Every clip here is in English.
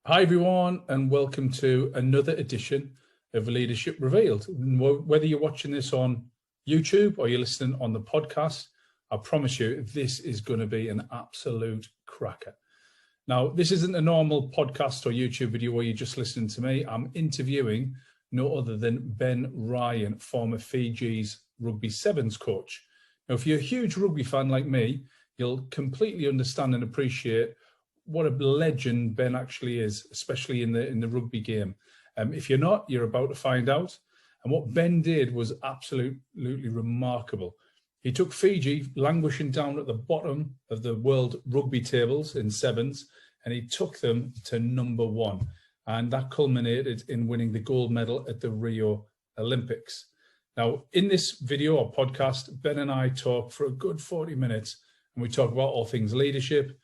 Hi everyone, and welcome to another edition of Leadership Revealed. Whether you're watching this on YouTube or you're listening on the podcast, I promise you this is going to be an absolute cracker. Now, this isn't a normal podcast or YouTube video where you're just listening to me. I'm interviewing no other than Ben Ryan, former Fiji's Rugby Sevens coach. Now, if you're a huge rugby fan like me, you'll completely understand and appreciate what a legend Ben actually is, especially in the rugby game. If you're not, you're about to find out. And what Ben did was absolutely remarkable. He took Fiji, languishing down at the bottom of the world rugby tables in sevens, and he took them to number one. And that culminated in winning the gold medal at the Rio Olympics. Now, in this video or podcast, Ben and I talk for a good 40 minutes, and we talk about all things leadership,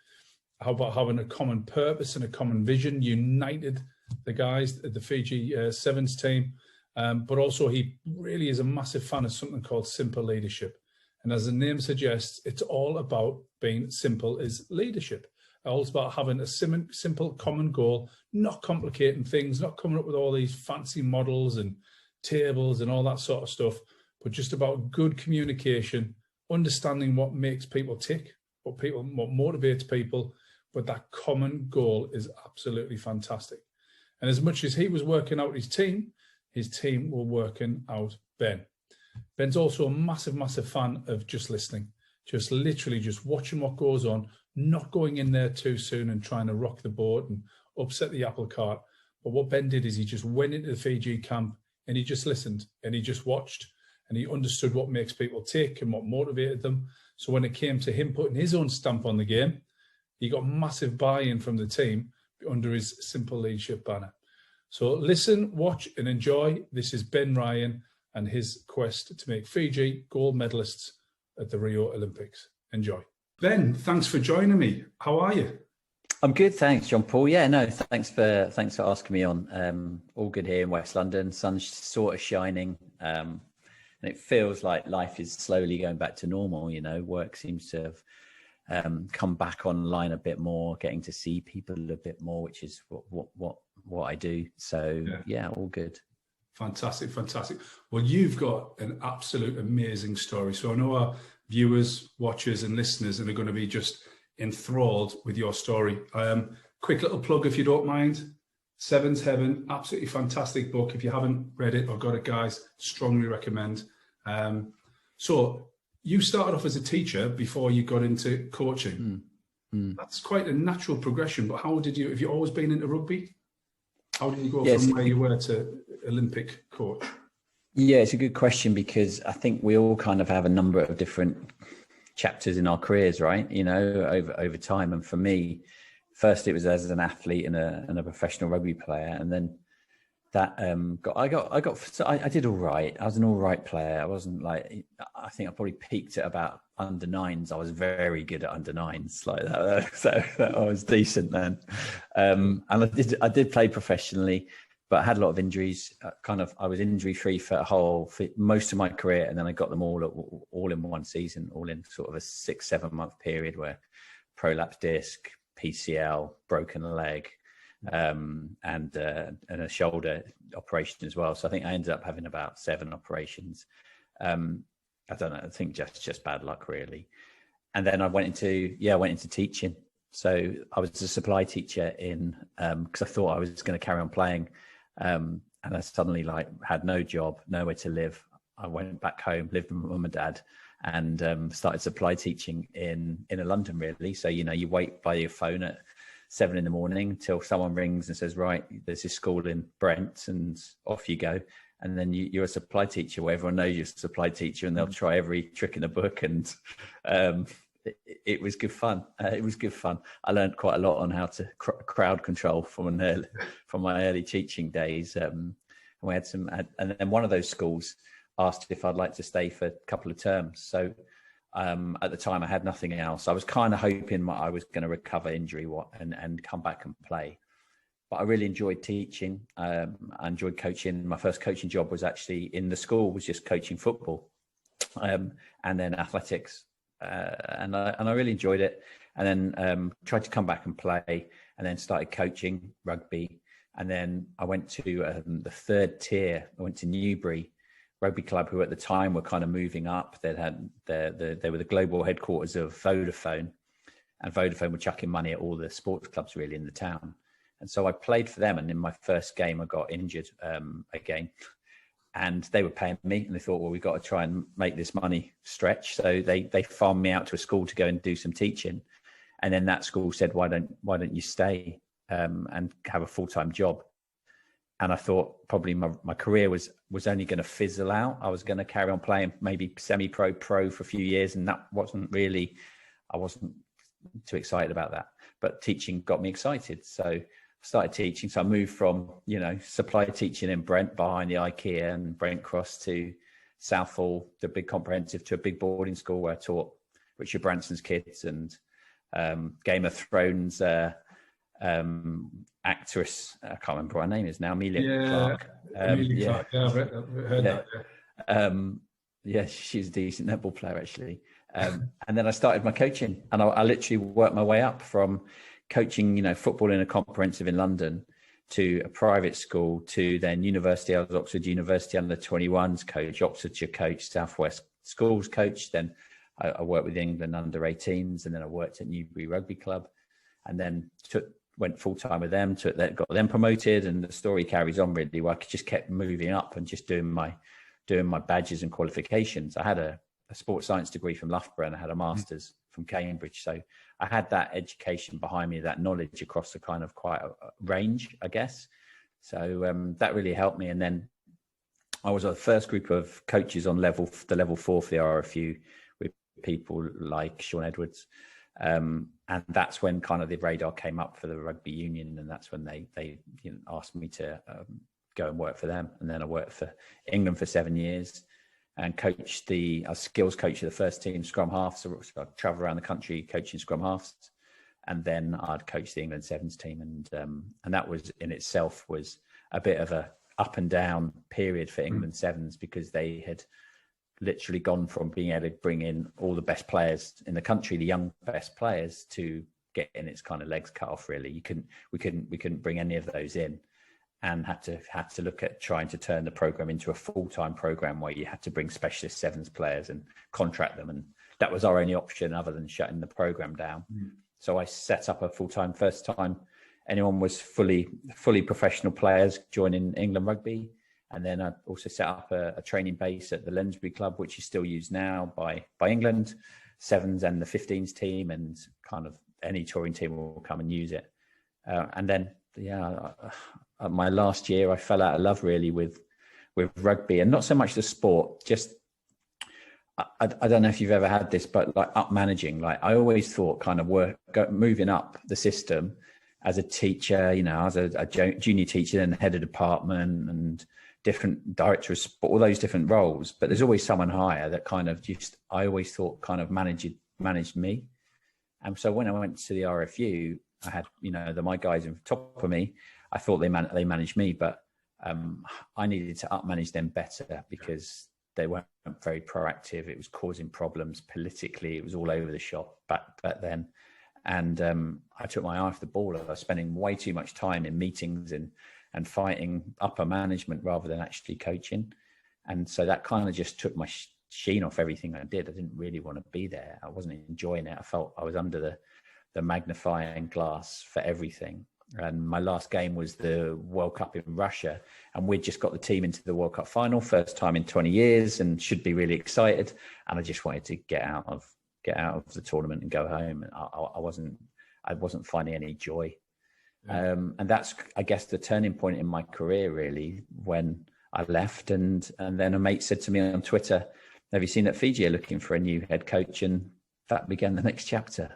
how about having a common purpose and a common vision, united the guys at the Fiji Sevens team, but also he really is a massive fan of something called simple leadership. And as the name suggests, it's all about being simple as leadership. It's all about having a simple common goal, not complicating things, not coming up with all these fancy models and tables and all that sort of stuff, but just about good communication, understanding what makes people tick, what motivates people. But that common goal is absolutely fantastic. And as much as he was working out his team were working out Ben. Ben's also a massive fan of just listening, just literally just watching what goes on, not going in there too soon and trying to rock the boat and upset the apple cart. But what Ben did is he just went into the Fiji camp and he just listened and he just watched and he understood what makes people tick and what motivated them. So when it came to him putting his own stamp on the game, he got massive buy-in from the team under his simple leadership banner. So listen, watch and enjoy. This is Ben Ryan and his quest to make Fiji gold medalists at the Rio Olympics. Enjoy. Ben, thanks for joining me. How are you? I'm good, thanks, John Paul. Yeah, no, thanks for asking me on. All good here in West London. Sun's sort of shining, and it feels like life is slowly going back to normal. You know, work seems to have come back online a bit more, getting to see people a bit more, which is what I do. So yeah, all good. Fantastic. Well, you've got an absolute amazing story. So I know our viewers, watchers and listeners are going to be just enthralled with your story. Quick little plug, if you don't mind. Sevens Heaven, absolutely fantastic book. If you haven't read it or got it, guys, strongly recommend. So you started off as a teacher before you got into coaching. That's quite a natural progression, but have you always been into rugby? How did you go from where you were to Olympic coach? Yeah, it's a good question because I think we all kind of have a number of different chapters in our careers, right? You know, over time. And for me, first it was as an athlete and a professional rugby player, and then that I did all right. I was an all right player. I wasn't like, I think I probably peaked at about under nines. I was very good at under nines like that. So I was decent then. And I did play professionally, but I had a lot of injuries. I was injury free for most of my career. And then I got them all in one season, all in sort of a 6-7 month period where prolapsed disc, PCL, broken leg, and a shoulder operation as well. So I think I ended up having about 7 operations. I don't know. I think just bad luck really. And then I went into teaching. So I was a supply teacher because I thought I was going to carry on playing. And I suddenly had no job, nowhere to live. I went back home, lived with my mum and dad, and started supply teaching in London really. So, you know, you wait by your phone at 7 a.m. till someone rings and says, right, there's this school in Brent, and off you go. And then you're a supply teacher where everyone knows you're a supply teacher and they'll try every trick in the book. And it was good fun. It was good fun. I learned quite a lot on how to crowd control from my early teaching days. And we had and then one of those schools asked if I'd like to stay for a couple of terms. So at the time I had nothing else. I was kind of hoping I was going to recover injury and come back and play. But I really enjoyed teaching. I enjoyed coaching. My first coaching job was actually in the school, was just coaching football, and then athletics. and I really enjoyed it. And then tried to come back and play, and then started coaching rugby. And then I went to the third tier. I went to Newbury Rugby Club, who at the time were kind of moving up. They were the global headquarters of Vodafone, and Vodafone were chucking money at all the sports clubs really in the town. And so I played for them. And in my first game, I got injured again. And they were paying me, and they thought, well, we've got to try and make this money stretch. So they farmed me out to a school to go and do some teaching. And then that school said, why don't you stay and have a full-time job? And I thought probably my career was only going to fizzle out. I was going to carry on playing maybe semi-pro, pro for a few years. And that I wasn't too excited about that. But teaching got me excited. So I started teaching. So I moved from, supply teaching in Brent behind the IKEA and Brent Cross to Southall, the big comprehensive, to a big boarding school where I taught Richard Branson's kids and Game of Thrones actress. I can't remember what her name is now. Amelia Clark. Amelia Clark. Yeah, I've heard that. Yeah, she's a decent netball player actually. And then I started my coaching, and I literally worked my way up from coaching, football in a comprehensive in London to a private school to then university. I was Oxford University under 21s coach, Oxfordshire coach, Southwest Schools coach. Then I worked with England under 18s, and then I worked at Newbury Rugby Club, and then went full time with them. Got them promoted, and the story carries on really. Where I just kept moving up and just doing my badges and qualifications. I had a sports science degree from Loughborough, and I had a master's from Cambridge. So I had that education behind me, that knowledge across the kind of quite a range, I guess. So that really helped me. And then I was the first group of coaches on level 4 for the RFU with people like Sean Edwards. And that's when kind of the radar came up for the rugby union. And that's when they asked me to go and work for them. And then I worked for England for 7 years and coached I was skills coach of the first team scrum half. So I'd travel around the country coaching scrum halves. And then I'd coach the England Sevens team. And that was in itself was a bit of a up and down period for England Sevens, because they had literally gone from being able to bring in all the best players in the country, the young best players, to getting its kind of legs cut off. Really, we couldn't bring any of those in, and had to look at trying to turn the program into a full-time program where you had to bring specialist sevens players and contract them, and that was our only option other than shutting the program down. So I set up a full-time. First time anyone was fully professional players joining England Rugby. And then I also set up a training base at the Lensbury Club, which is still used now by England Sevens and the 15s team, and kind of any touring team will come and use it. And then, my last year, I fell out of love really with rugby, and not so much the sport. Just I don't know if you've ever had this, but like up managing. Like I always thought, kind of moving up the system as a teacher, as a junior teacher, then head of department and different director of sport, all those different roles, but there's always someone higher that kind of I always thought kind of managed me. And so when I went to the RFU, I had, my guys on top of me, I thought they managed me, but I needed to up manage them better because they weren't very proactive. It was causing problems politically. It was all over the shop back then. And I took my eye off the ball. I was spending way too much time in meetings and fighting upper management rather than actually coaching. And so that kind of just took my sheen off everything I did. I didn't really want to be there. I wasn't enjoying it. I felt I was under the magnifying glass for everything. And my last game was the World Cup in Russia. And we'd just got the team into the World Cup final, first time in 20 years, and should be really excited. And I just wanted to get out of the tournament and go home. And I wasn't finding any joy. And that's, I guess, the turning point in my career, really, when I left. And then a mate said to me on Twitter, have you seen that Fiji are looking for a new head coach? And that began the next chapter.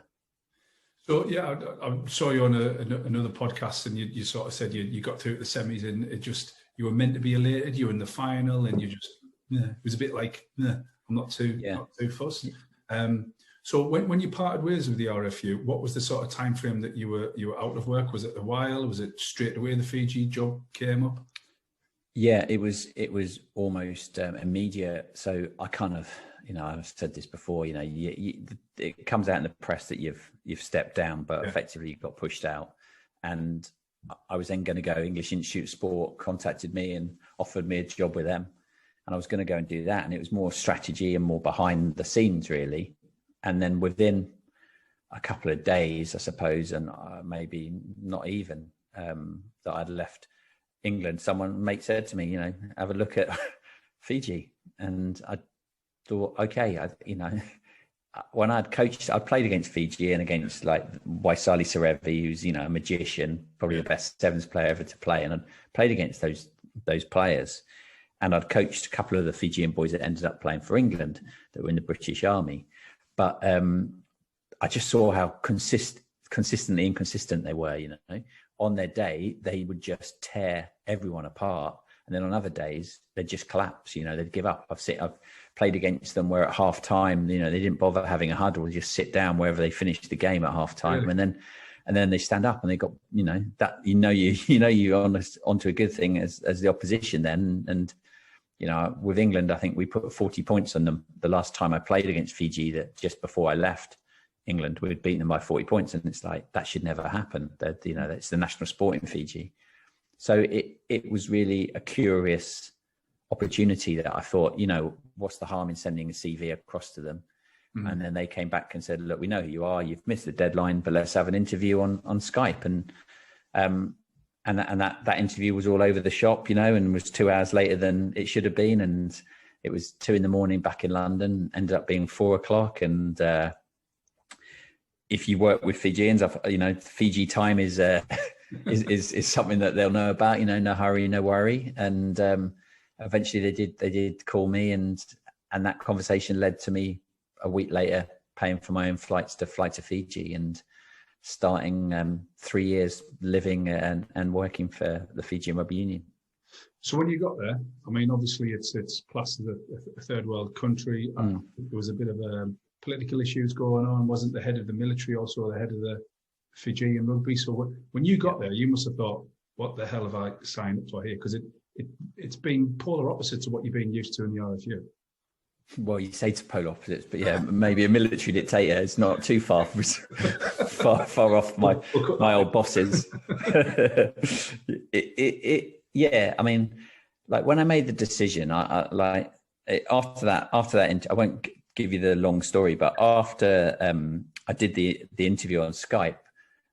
So, yeah, I saw you on another podcast, and you sort of said you got through the semis, and you were meant to be elated. You were in the final, and you just, it was a bit like, I'm not too fussed. So when you parted ways with the RFU, what was the sort of time frame that you were out of work? Was it a while? Was it straight away the Fiji job came up? Yeah, it was almost immediate. So I kind of, I've said this before, it comes out in the press that you've stepped down, but effectively you got pushed out. And I was then going to go. English Institute of Sport contacted me and offered me a job with them. And I was going to go and do that. And it was more strategy and more behind the scenes, really. And then within a couple of days, I suppose, and maybe not even, that I'd left England, mate said to me, have a look at Fiji. And I thought, okay, when I'd played against Fiji and against like Waisali Serevi, who's, a magician, probably the best sevens player ever to play. And I'd played against those players. And I'd coached a couple of the Fijian boys that ended up playing for England that were in the British Army. But I just saw how consistently inconsistent they were, On their day, they would just tear everyone apart. And then on other days, they'd just collapse, they'd give up. I've played against them where at half time, they didn't bother having a huddle, they just sit down wherever they finished the game at half time. Really? And then they stand up and they got, that, you're onto a good thing as the opposition then. And, with England, I think we put 40 points on them the last time I played against Fiji, that just before I left England, we'd beaten them by 40 points. And it's like, that should never happen. That, that's the national sport in Fiji. So it was really a curious opportunity that I thought, what's the harm in sending a CV across to them? And then they came back and said, look, we know who you are. You've missed the deadline, but let's have an interview on Skype. And that interview was all over the shop, and was 2 hours later than it should have been. And it was 2 a.m. back in London, ended up being 4 o'clock. And if you work with Fijians, Fiji time is something that they'll know about, no hurry, no worry. And eventually they did call me, and that conversation led to me a week later paying for my own flights to fly to Fiji and starting 3 years living and working for the Fijian Rugby Union. So when you got there, obviously it's classed as a third world country. There was a bit of political issues going on. Wasn't the head of the military also the head of the Fijian rugby? So when you got there, you must have thought, what the hell have I signed up for here? Because it's been polar opposite to what you're being used to in the RFU. Well, you say to polar opposites, but yeah, maybe a military dictator is not too far far off my old bosses. Yeah, like when I made the decision, after that, I won't give you the long story, but after I did the interview on Skype,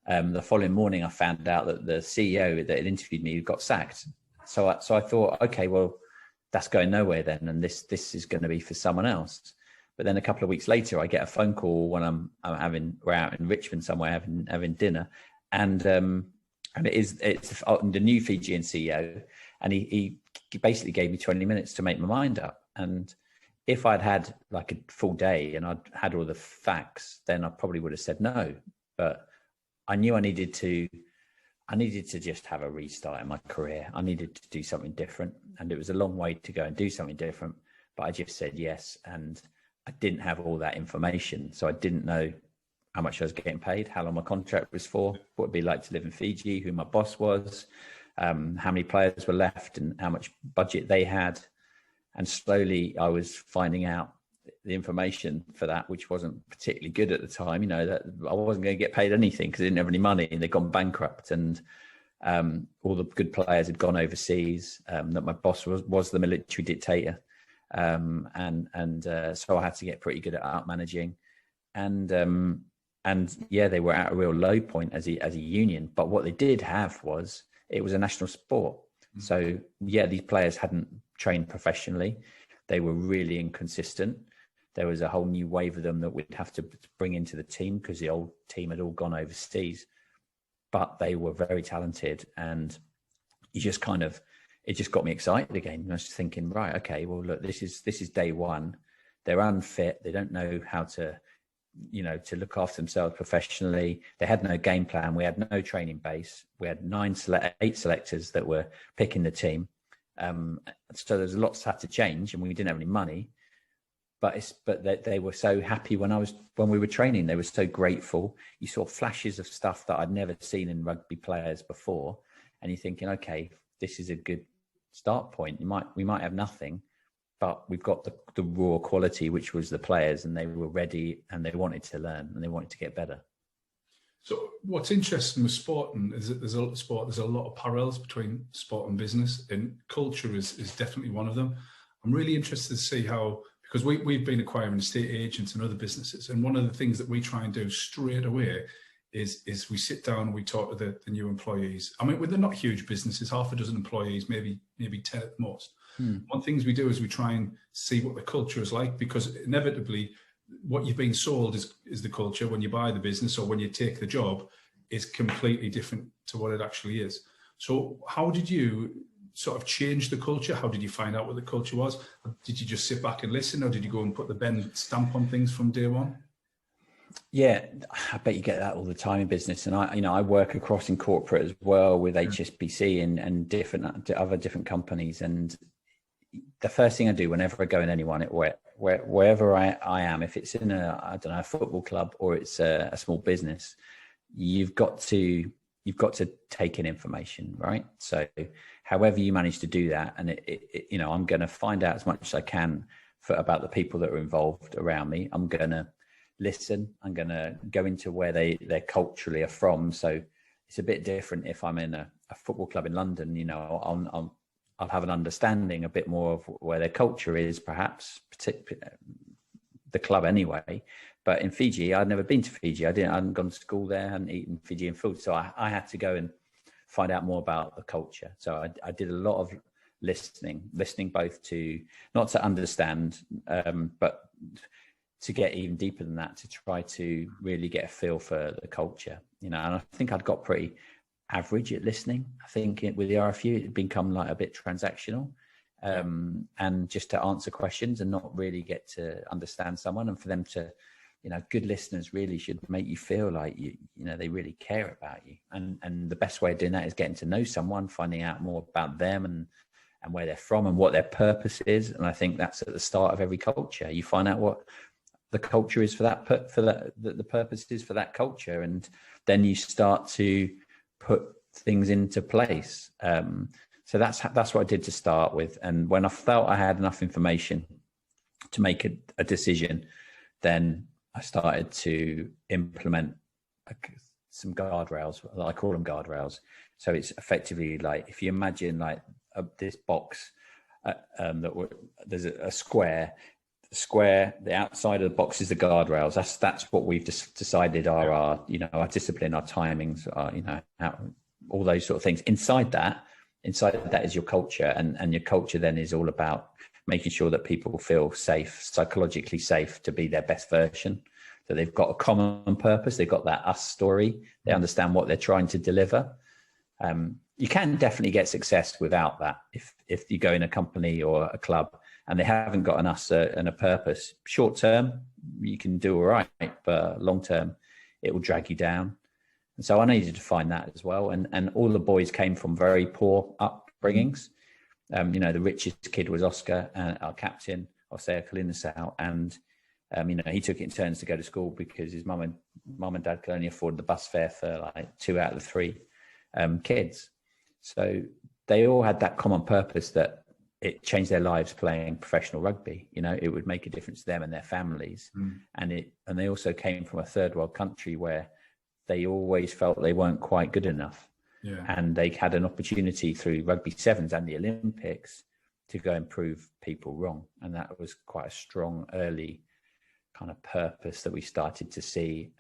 the following morning I found out that the CEO that had interviewed me got sacked. So I thought, okay, well, that's going nowhere then, and this is going to be for someone else. But then a couple of weeks later, I get a phone call when we're out in Richmond somewhere having dinner, and it's the new Fijian CEO, and he basically gave me 20 minutes to make my mind up. And if I'd had like a full day and I'd had all the facts, then I probably would have said no. But I knew I needed to just have a restart in my career. I needed to do something different, and it was a long way to go and do something different, but I just said yes. And I didn't have all that information. So I didn't know how much I was getting paid, how long my contract was for, what it'd be like to live in Fiji, who my boss was, how many players were left and how much budget they had. And slowly I was finding out the information for that, which wasn't particularly good at the time, that I wasn't going to get paid anything because I didn't have any money and they'd gone bankrupt, and all the good players had gone overseas, that my boss was the military dictator. So I had to get pretty good at out managing, and yeah, they were at a real low point as a union. But what they did have was, it was a national sport. So yeah, these players hadn't trained professionally. They were really inconsistent. There was a whole new wave of them that we'd have to bring into the team because the old team had all gone overseas. But they were very talented, and it just got me excited again. I was just thinking, right, okay, well, look, this is day one. They're unfit. They don't know how to look after themselves professionally. They had no game plan. We had no training base. We had 8 selectors that were picking the team. So there's lots had to change, and we didn't have any money. But they were so happy when we were training. They were so grateful. You saw flashes of stuff that I'd never seen in rugby players before, and you're thinking, okay, this is a good start point. We might have nothing, but we've got the raw quality, which was the players, and they were ready and they wanted to learn and they wanted to get better. So what's interesting with sporting is that there's a lot of parallels between sport and business, and culture is definitely one of them. I'm really interested to see how, because we've been acquiring estate agents and other businesses, and one of the things that we try and do straight away is we sit down and we talk to the new employees. I mean, they're not huge businesses, half a dozen employees, maybe 10 at the most. One of the things we do is we try and see what the culture is like, because inevitably what you've been sold is the culture when you buy the business or when you take the job is completely different to what it actually is. So how did you sort of change the culture? How did you find out what the culture was? Did you just sit back and listen, or did you go and put the Ben stamp on things from day one? Yeah, I bet you get that all the time in business. And I work across in corporate as well with HSBC and different companies. And the first thing I do whenever I go in anyone, wherever I am, if it's in a football club or it's a small business, you've got to take in information, right? So however you manage to do that, and I'm going to find out as much as I can about the people that are involved around me. I'm going to listen. I'm going to go into where they culturally are from. So it's a bit different if I'm in a football club in London. I'll have an understanding a bit more of where their culture is, perhaps, particularly the club anyway. But in Fiji, I'd never been to Fiji. I hadn't gone to school there, hadn't eaten Fijian food. So I had to go and find out more about the culture. So I did a lot of listening both to, not to understand, but to get even deeper than that, to try to really get a feel for the culture. And I think I'd got pretty average at listening. I think with the RFU, it had become like a bit transactional, and just to answer questions and not really get to understand someone. And for them to, good listeners really should make you feel like they really care about you. And the best way of doing that is getting to know someone, finding out more about them and where they're from and what their purpose is. And I think that's at the start of every culture. You find out what the culture is for that the purpose is for that culture, and then you start to put things into place. So that's what I did to start with. And when I felt I had enough information to make a decision, then I started to implement some guardrails. I call them guardrails. So it's effectively like, if you imagine like this box, there's a square. The outside of the box is the guardrails. That's what we've just decided are our discipline, our timings, all those sort of things. Inside that is your culture, and your culture then is all about making sure that people feel safe, psychologically safe, to be their best version. So they've got a common purpose. They've got that us story. They understand what they're trying to deliver. You can definitely get success without that. If you go in a company or a club and they haven't got an us and a purpose, short term, you can do all right, but long term, it will drag you down. And so I needed to find that as well. And all the boys came from very poor upbringings. The richest kid was Oscar, our captain, Osea Kalinasau. And, he took it in turns to go to school because his mum and dad could only afford the bus fare for like 2 out of the 3 kids. So they all had that common purpose, that it changed their lives playing professional rugby. It would make a difference to them and their families. And they also came from a third world country where they always felt they weren't quite good enough. Yeah. And they had an opportunity through Rugby Sevens and the Olympics to go and prove people wrong. And that was quite a strong early kind of purpose that we started to see.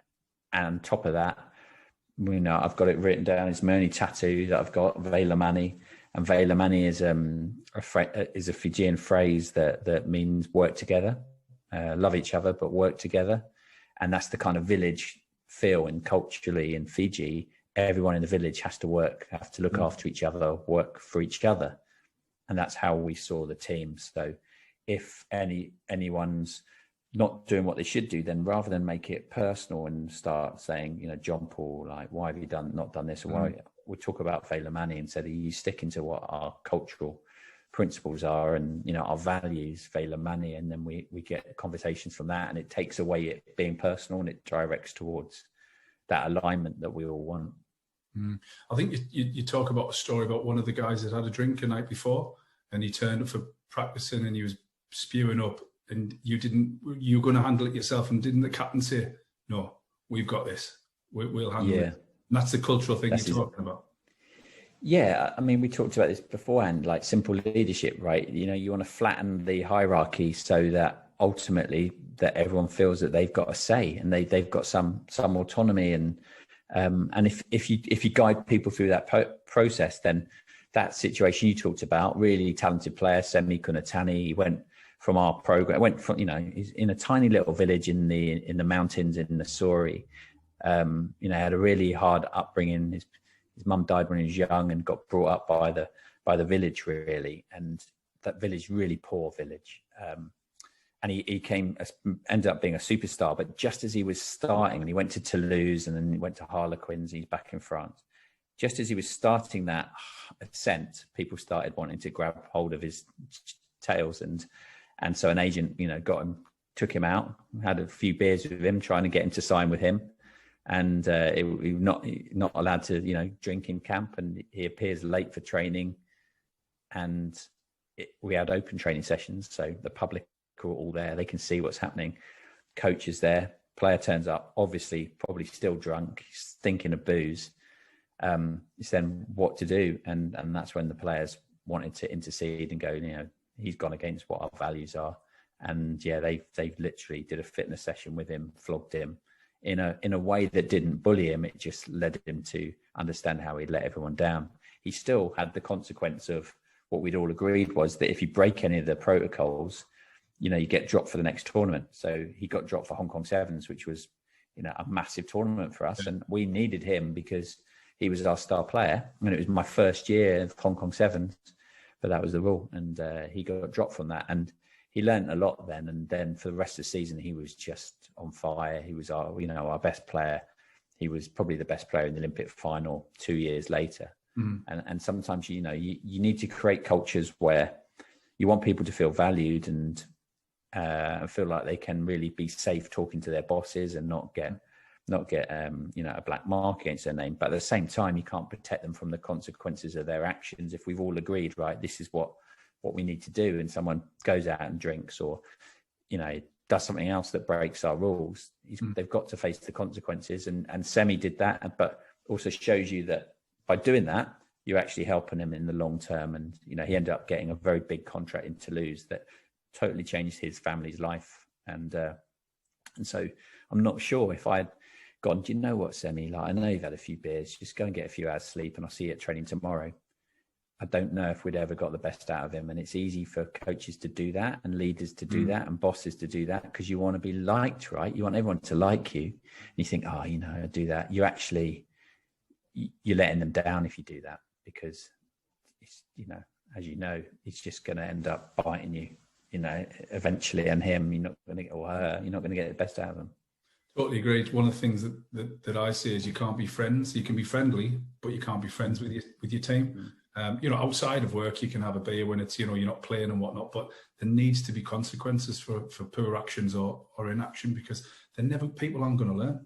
And on top of that, I've got it written down. It's my only tattoo that I've got, Velamani. And Velamani is a Fijian phrase that means work together, love each other, but work together. And that's the kind of village feel. And culturally in Fiji, everyone in the village has to look after each other, work for each other. And that's how we saw the team. So if anyone's not doing what they should do, then rather than make it personal and start saying, John Paul, like, why have you not done this? Or why we talk about Velamani and said, are you sticking to what our cultural principles are and, our values, Velamani? And then we get conversations from that, and it takes away it being personal and it directs towards that alignment that we all want. I think you talk about a story about one of the guys that had a drink the night before, and he turned up for practicing and he was spewing up, and you were going to handle it yourself, and didn't the captain say, no, we've got this, we'll handle it? And that's the cultural thing you're talking about. Yeah, I mean, we talked about this beforehand, like simple leadership, right? You know, you want to flatten the hierarchy so that ultimately that everyone feels that they've got a say and they've got some autonomy, and if you guide people through that process, then that situation you talked about, really talented player, Semi Kunatani, he went from our program, he's in a tiny little village in the mountains in Nassori, had a really hard upbringing. His mum died when he was young and got brought up by the village, really, and that village, really poor village. And he ended up being a superstar. But just as he was starting, and he went to Toulouse and then he went to Harlequins, and he's back in France. Just as he was starting that ascent, people started wanting to grab hold of his tails, and so an agent, took him out, had a few beers with him, trying to get him to sign with him. And he was not allowed to, drink in camp, and he appears late for training. And we had open training sessions, so the public are all there. They can see what's happening. Coach is there. Player turns up, obviously, probably still drunk, he's thinking of booze. It's then what to do, and that's when the players wanted to intercede and go, he's gone against what our values are. And they literally did a fitness session with him, flogged him in a way that didn't bully him. It just led him to understand how he'd let everyone down. He still had the consequence of what we'd all agreed was that if you break any of the protocols, you get dropped for the next tournament. So he got dropped for Hong Kong Sevens, which was, a massive tournament for us. And we needed him because he was our star player. And it was my first year of Hong Kong Sevens, but that was the rule. And he got dropped from that. And he learned a lot then. And then for the rest of the season, he was just on fire. He was our best player. He was probably the best player in the Olympic final 2 years later. And sometimes, you need to create cultures where you want people to feel valued and feel like they can really be safe talking to their bosses and not get a black mark against their name. But at the same time, you can't protect them from the consequences of their actions. If we've all agreed, right, this is what we need to do, and someone goes out and drinks or does something else that breaks our rules, they've got to face the consequences. And Semi did that, but also shows you that by doing that, you're actually helping him in the long term. And he ended up getting a very big contract in Toulouse that totally changed his family's life. And so I'm not sure if I'd gone, do you know what, Semi, I know you've had a few beers, just go and get a few hours sleep and I'll see you at training tomorrow. I don't know if we'd ever got the best out of him. And it's easy for coaches to do that and leaders to do that and bosses to do that because you want to be liked, right? You want everyone to like you. And you think, I do that. You're letting them down if you do that, because it's, as it's just going to end up biting you, eventually, and him, you're not going to get, or her, you're not going to get the best out of them. Totally agree. One of the things that I say is you can't be friends. You can be friendly, but you can't be friends with your team. Outside of work, you can have a beer when it's, you're not playing and whatnot, but there needs to be consequences for poor actions or inaction, because people aren't going to learn.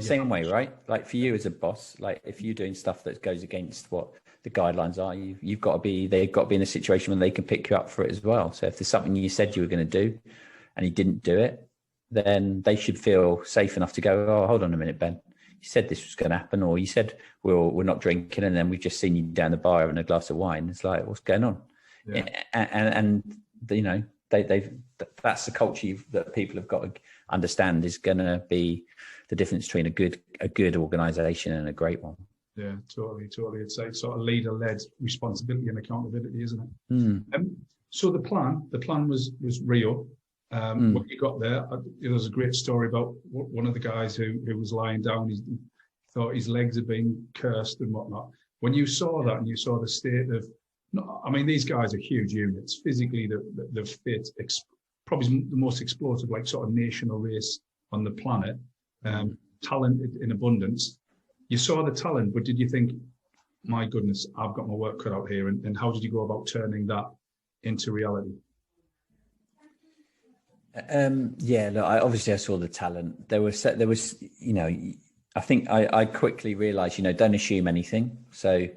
Same way, right? Like for you as a boss, like if you're doing stuff that goes against what the guidelines are, they've got to be in a situation when they can pick you up for it as well. So if there's something you said you were going to do and you didn't do it, then they should feel safe enough to go, oh, hold on a minute, Ben. You said this was going to happen, or you said we're not drinking, and then we've just seen you down the bar having a glass of wine. It's like, what's going on? Yeah. And that's the culture that people have got to understand is going to be the difference between a good organization and a great one. Yeah, totally. It's like sort of leader-led responsibility and accountability, isn't it? So the plan was Rio. When you got there, there's a great story about one of the guys who was lying down. He thought his legs had been cursed and whatnot. When you saw that and you saw the state of, these guys are huge units. Physically, they're fit, probably the most explosive, like sort of national race on the planet. Talent in abundance. You saw the talent, but did you think, my goodness, I've got my work cut out here? And how did you go about turning that into reality? I saw the talent. There was, I think I quickly realized, don't assume anything. So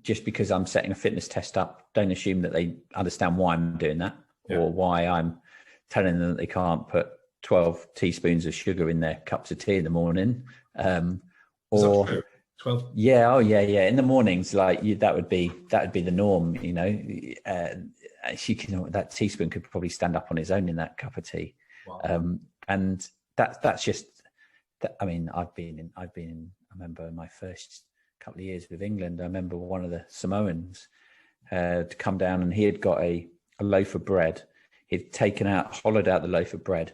just because I'm setting a fitness test up, don't assume that they understand why I'm doing that or why I'm telling them that they can't put 12 teaspoons of sugar in their cups of tea in the morning. Or 12. Yeah. Oh yeah. Yeah. In the mornings, like that would be the norm, that teaspoon could probably stand up on its own in that cup of tea. Wow. And that's just, I mean, I remember in my first couple of years with England, I remember one of the Samoans had come down and he had got a loaf of bread. He'd hollowed out the loaf of bread.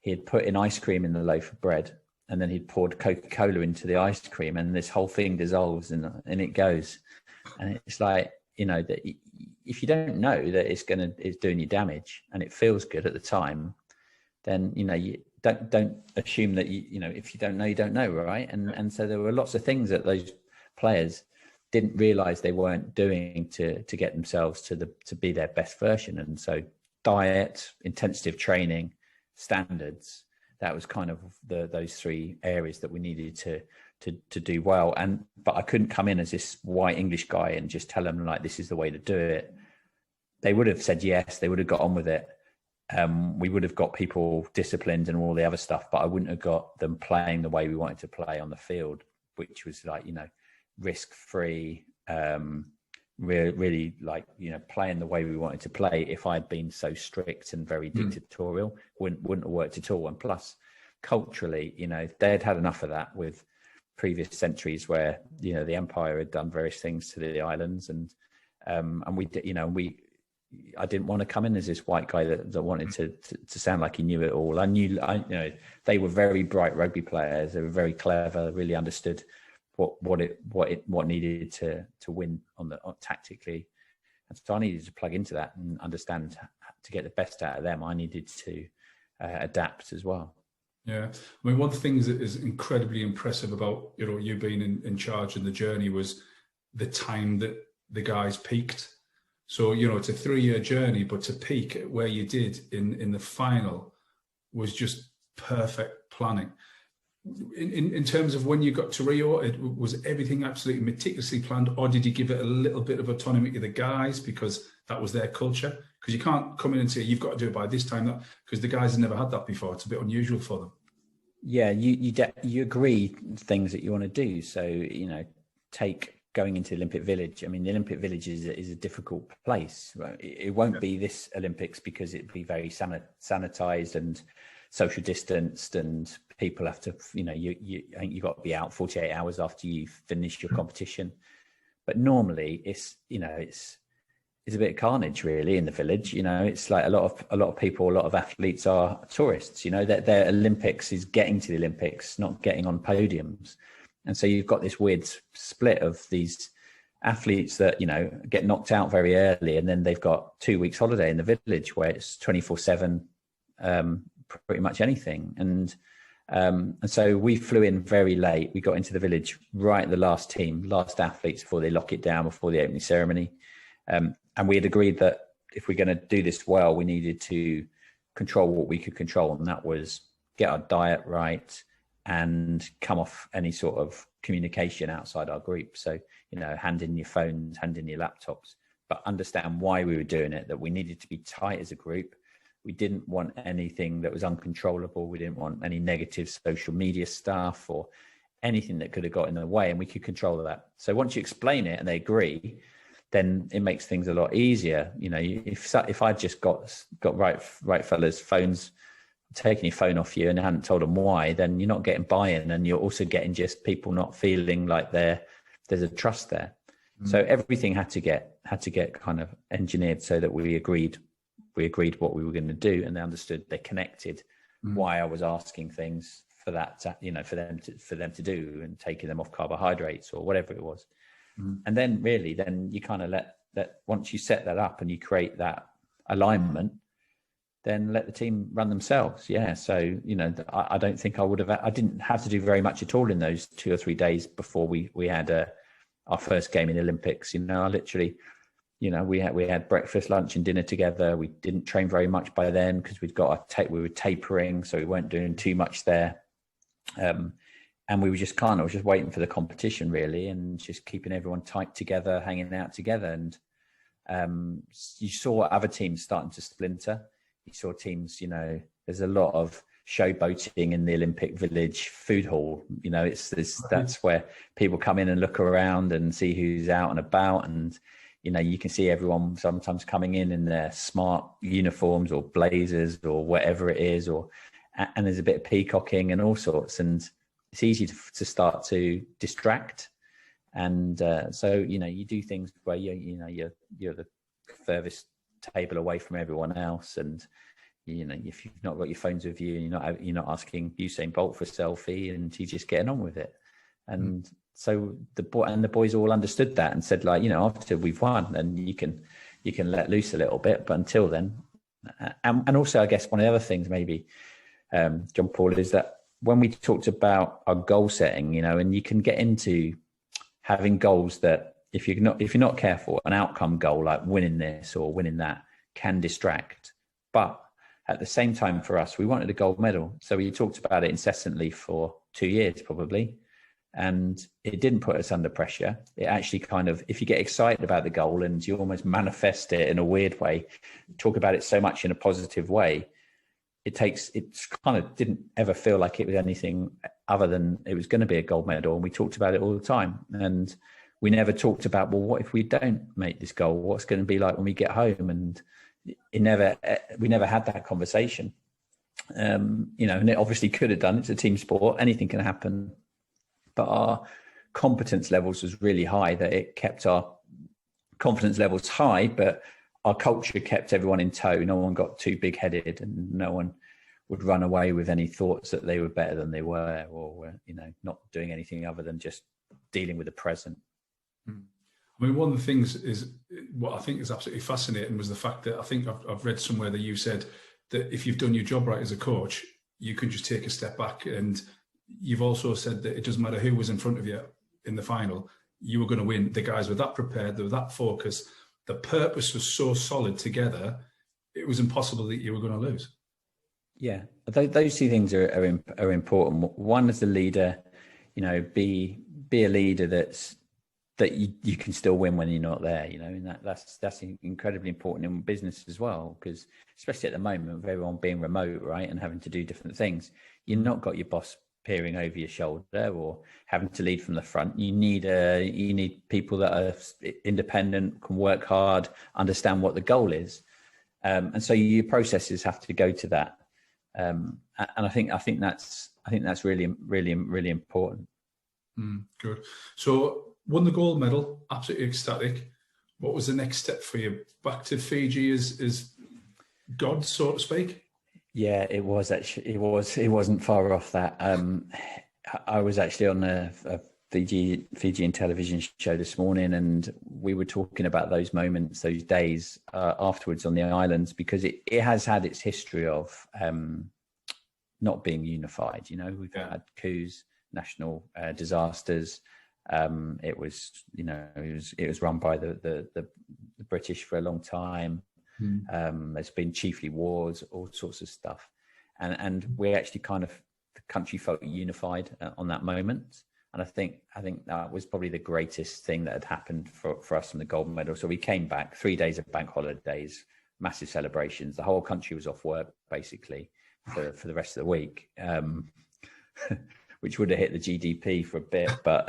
He had put in ice cream in the loaf of bread, and then he'd poured Coca-Cola into the ice cream, and this whole thing dissolves and it goes. And it's like, that if you don't know that it's doing you damage and it feels good at the time, then, you don't assume that, if you don't know, you don't know, right? And so there were lots of things that those players didn't realize they weren't doing to get themselves to be their best version. And so diet, intensive training, standards, that was kind of those three areas that we needed to do well. But I couldn't come in as this white English guy and just tell them like, this is the way to do it. They would have said yes, they would have got on with it. We would have got people disciplined and all the other stuff, but I wouldn't have got them playing the way we wanted to play on the field, which was like, risk-free, really like, playing the way we wanted to play. If I'd been so strict and very dictatorial, wouldn't have worked at all. And plus culturally, they'd had enough of that with previous centuries where, the empire had done various things to the islands. And I didn't want to come in as this white guy that wanted to sound like he knew it all. They were very bright rugby players. They were very clever, really understood what needed to win tactically. And so I needed to plug into that and understand to get the best out of them. I needed to adapt as well. Yeah. I mean, one of the things that is incredibly impressive about, you being in charge of the journey was the time that the guys peaked. So, it's a 3-year journey, but to peak at where you did in the final was just perfect planning. In terms of when you got to Rio, was everything absolutely meticulously planned, or did you give it a little bit of autonomy to the guys because that was their culture? Because you can't come in and say, you've got to do it by this time, because the guys have never had that before. It's a bit unusual for them. Yeah, you agree things that you want to do. So, take going into the Olympic Village. I mean, the Olympic Village is a difficult place. Right? It won't be this Olympics because it'd be very sanitized and social distanced, and people have to, I think you've got to be out 48 hours after you finish your competition. But normally it's a bit of carnage really in the village. It's like a lot of people, a lot of athletes are tourists. Their Olympics is getting to the Olympics, not getting on podiums. And so you've got this weird split of these athletes that, get knocked out very early, and then they've got 2 weeks holiday in the village where it's 24/7, pretty much anything. And so we flew in very late. We got into the village right at the last athletes before they lock it down, before the opening ceremony. And we had agreed that if we're going to do this well, we needed to control what we could control. And that was get our diet right and come off any sort of communication outside our group. So, hand in your phones, hand in your laptops, but understand why we were doing it, that we needed to be tight as a group. We didn't want anything that was uncontrollable. We didn't want any negative social media stuff or anything that could have got in the way, and we could control that. So once you explain it and they agree, then it makes things a lot easier. If I just got right fellas phones, taking your phone off you and hadn't told them why, then you're not getting buy-in, and you're also getting just people not feeling like there's a trust there. So everything had to get kind of engineered so that we agreed what we were going to do, and they understood, they connected why I was asking things for that, for them to do, and taking them off carbohydrates or whatever it was. And then you kind of let once you set that up and you create that alignment, then let the team run themselves. Yeah. So, I don't think I didn't have to do very much at all in those 2 or 3 days before we had our first game in the Olympics. I literally, we had breakfast, lunch and dinner together. We didn't train very much by then because we were tapering. So we weren't doing too much there. and we were just just waiting for the competition really, and just keeping everyone tight together, hanging out together. And you saw other teams starting to splinter. You saw teams, there's a lot of showboating in the Olympic Village food hall. That's where people come in and look around and see who's out and about. And, you can see everyone sometimes coming in their smart uniforms or blazers or whatever it is, and there's a bit of peacocking and all sorts. And it's easy to start to distract. And so, you do things where you're the furthest table away from everyone else. And, if you've not got your phones with you and you're not asking Usain Bolt for a selfie, and you're just getting on with it. And so the boys all understood that and said, like, after we've won, then you can let loose a little bit. But until then, and also, I guess one of the other things maybe, John Paul, is that when we talked about our goal setting, and you can get into having goals that if you're not careful, an outcome goal like winning this or winning that can distract. But at the same time, for us, we wanted a gold medal. So we talked about it incessantly for 2 years, probably. And it didn't put us under pressure. It actually if you get excited about the goal and you almost manifest it in a weird way, talk about it so much in a positive way, it didn't ever feel like it was anything other than it was going to be a gold medal. And we talked about it all the time. And we never talked about, well, what if we don't make this goal? What's going to be like when we get home? And we never had that conversation. And it obviously could have done. It's a team sport. Anything can happen. But our competence levels was really high, that it kept our confidence levels high, but our culture kept everyone in tow. No one got too big headed, and no one would run away with any thoughts that they were better than they were, or, not doing anything other than just dealing with the present. I mean, one of the things is what I think is absolutely fascinating was the fact that I think I've read somewhere that you said that if you've done your job right as a coach, you can just take a step back. And you've also said that it doesn't matter who was in front of you in the final, you were going to win. The guys were that prepared, they were that focused. The purpose was so solid together, it was impossible that you were going to lose. Yeah, those two things are important. One, as a leader, be a leader that you can still win when you're not there, and that's incredibly important in business as well, because especially at the moment with everyone being remote, right, and having to do different things, you've not got your boss peering over your shoulder or having to lead from the front. You need people that are independent, can work hard, understand what the goal is, and so your processes have to go to that. And I think that's really, really, really important. Good. So won the gold medal, absolutely ecstatic. What was the next step for you? Back to Fiji as God, so to speak? Yeah, it was actually. It wasn't far off that. I was actually on a Fijian television show this morning, and we were talking about those moments, those days afterwards on the islands, because it has had its history of not being unified. We've had coups, national disasters. It was run by the British for a long time. There's been chiefly wars, all sorts of stuff, and we actually the country felt unified on that moment. And I think that was probably the greatest thing that had happened for us in the gold medal. So we came back 3 days of bank holidays, massive celebrations. The whole country was off work basically for the rest of the week, which would have hit the GDP for a bit, but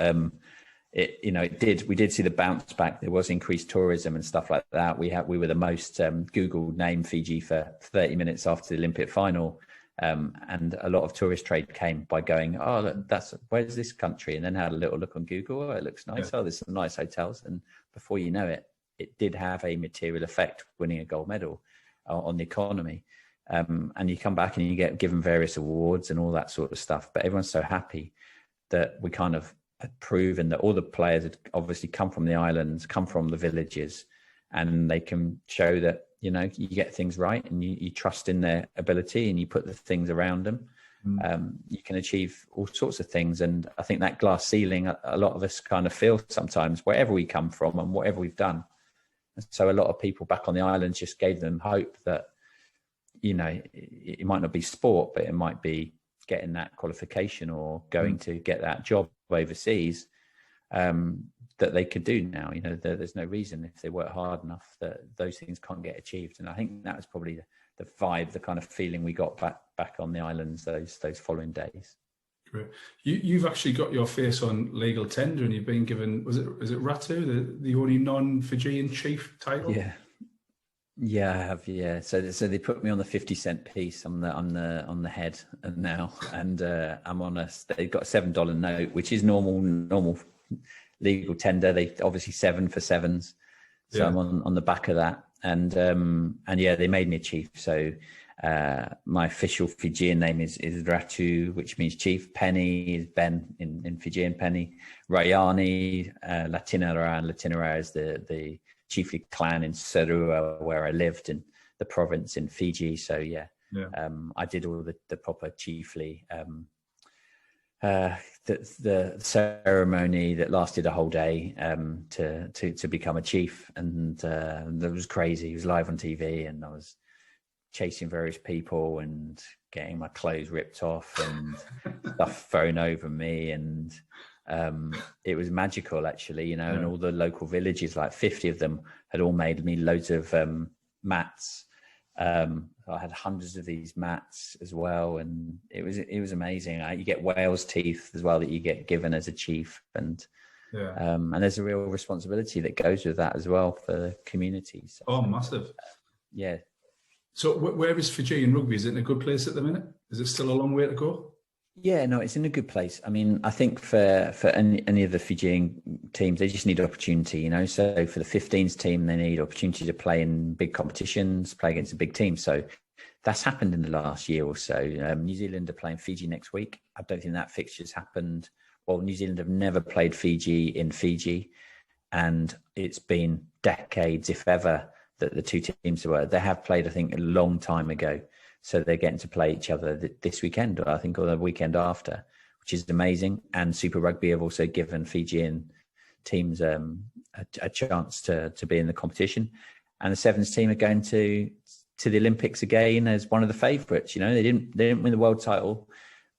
we did see the bounce back. There was increased tourism and stuff like that. We were the most Googled name Fiji for 30 minutes after the Olympic final. And a lot of tourist trade came by going, oh, look, where's this country? And then had a little look on Google. Oh, it looks nice. Yeah. Oh, there's some nice hotels. And before you know it, it did have a material effect, winning a gold medal on the economy. And you come back and you get given various awards and all that sort of stuff. But everyone's so happy that we kind of had proven that all the players had obviously come from the islands, come from the villages, and they can show that, you get things right and you trust in their ability and you put the things around them. You can achieve all sorts of things. And I think that glass ceiling, a lot of us kind of feel sometimes wherever we come from and whatever we've done. And so a lot of people back on the islands just gave them hope that, it might not be sport, but it might be getting that qualification or going to get that job overseas, that they could do now. You know, there's no reason, if they work hard enough, that those things can't get achieved. And I think that was probably the vibe, the kind of feeling we got back on the islands those following days. Great. You've actually got your face on legal tender, and you've been given, is it Ratu, the only non-Fijian chief title? Yeah, I have. Yeah, so they put me on the 50-cent piece. I'm on the head now, and I'm on they've got a $7 note, which is normal legal tender. They obviously 7 for sevens, so I'm on the back of that, and yeah, they made me a chief. So my official Fijian name is Ratu, which means chief. Peni is Ben in Fijian. Peni Raini Latianara, and Latianara is the chiefly clan in Serua, where I lived in the province in Fiji. So I did all the proper chiefly. The ceremony that lasted a whole day to become a chief, and that was crazy. It was live on TV, and I was chasing various people and getting my clothes ripped off and stuff thrown over me, and it was magical, actually, you know. And all the local villages, like 50 of them, had all made me loads of mats. I had hundreds of these mats as well, and it was amazing. You get whale's teeth as well that you get given as a chief, and there's a real responsibility that goes with that as well for the community. So, massive. Yeah. So where is Fijian rugby? Is it in a good place at the minute? Is it still a long way to go? Yeah, no, it's in a good place. I mean, I think for any of the Fijian teams, they just need opportunity, you know. So for the 15s team, they need opportunity to play in big competitions, play against a big team. So that's happened in the last year or so. New Zealand are playing Fiji next week. I don't think that fixture's happened. Well, New Zealand have never played Fiji in Fiji, and it's been decades, if ever, that the two teams were. They have played, I think, a long time ago. So they're getting to play each other this weekend, I think, or the weekend after, which is amazing. And Super Rugby have also given Fijian teams a chance to be in the competition. And the Sevens team are going to the Olympics again as one of the favourites. You know, they didn't win the world title,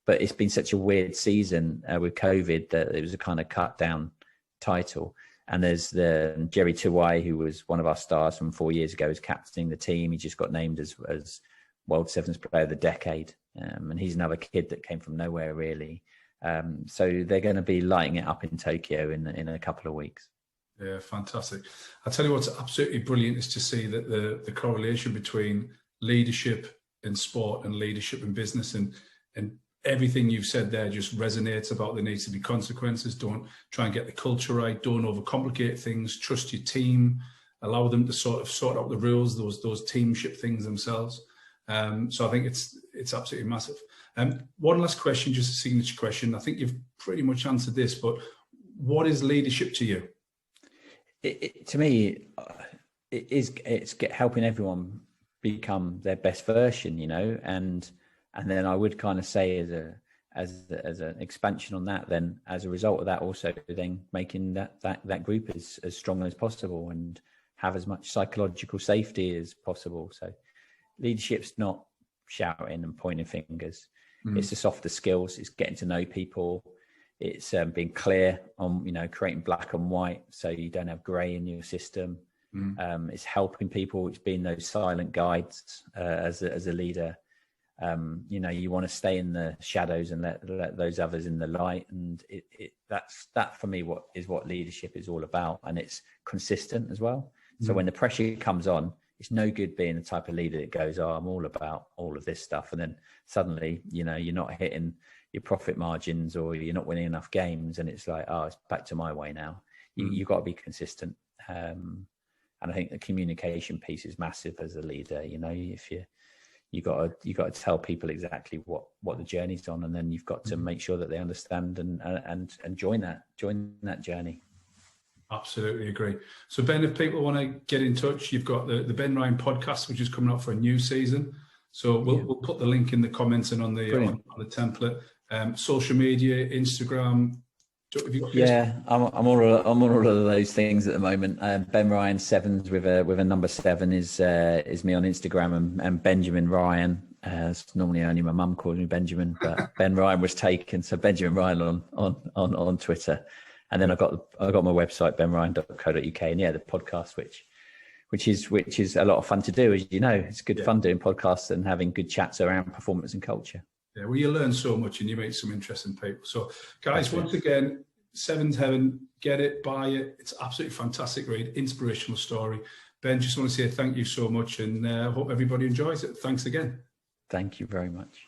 but it's been such a weird season with COVID that it was a kind of cut down title. And there's the Jerry Tuwai, who was one of our stars from 4 years ago, is captaining the team. He just got named as World Sevens Player of the Decade. And he's another kid that came from nowhere, really. So they're going to be lighting it up in Tokyo in a couple of weeks. Yeah, fantastic. I'll tell you what's absolutely brilliant is to see that the correlation between leadership in sport and leadership in business, and everything you've said there just resonates about there needs to be consequences. Don't try and get the culture right. Don't overcomplicate things. Trust your team. Allow them to sort out the rules, those teamship things themselves. So I think it's absolutely massive. One last question, just a signature question. I think you've pretty much answered this, but what is leadership to you? To me, it's helping everyone become their best version, you know, and then I would kind of say as an expansion on that, then as a result of that, also then making that group as strong as possible and have as much psychological safety as possible. So leadership's not shouting and pointing fingers. It's the softer skills. It's getting to know people. It's being clear on, you know, creating black and white so you don't have grey in your system. It's helping people. It's being those silent guides as a leader. You know, you want to stay in the shadows and let those others in the light. And that for me what leadership is all about. And it's consistent as well. So when the pressure comes on, it's no good being the type of leader that goes, I'm all about all of this stuff. And then suddenly, you know, you're not hitting your profit margins or you're not winning enough games. And it's like, it's back to my way now. You've got to be consistent. And I think the communication piece is massive as a leader. You know, if you got to tell people exactly what the journey's on, and then you've got to make sure that they understand and join that journey. Absolutely agree. So Ben, if people want to get in touch, you've got the Ben Ryan podcast, which is coming up for a new season. So we'll put the link in the comments and on the template. Social media, Instagram. Have you got Facebook? Yeah, I'm on all of those things at the moment. Ben Ryan Sevens with a number 7 is me on Instagram, and Benjamin Ryan It's normally only my mum calls me Benjamin, but Ben Ryan was taken, so Benjamin Ryan on Twitter. And then I got my website, benryan.co.uk, and the podcast, which is a lot of fun to do, as you know. It's good fun doing podcasts and having good chats around performance and culture. Yeah, well, you learn so much and you meet some interesting people. So, guys, once again, Sevens Heaven, get it, buy it. It's absolutely fantastic read, inspirational story. Ben, just want to say thank you so much, and hope everybody enjoys it. Thanks again. Thank you very much.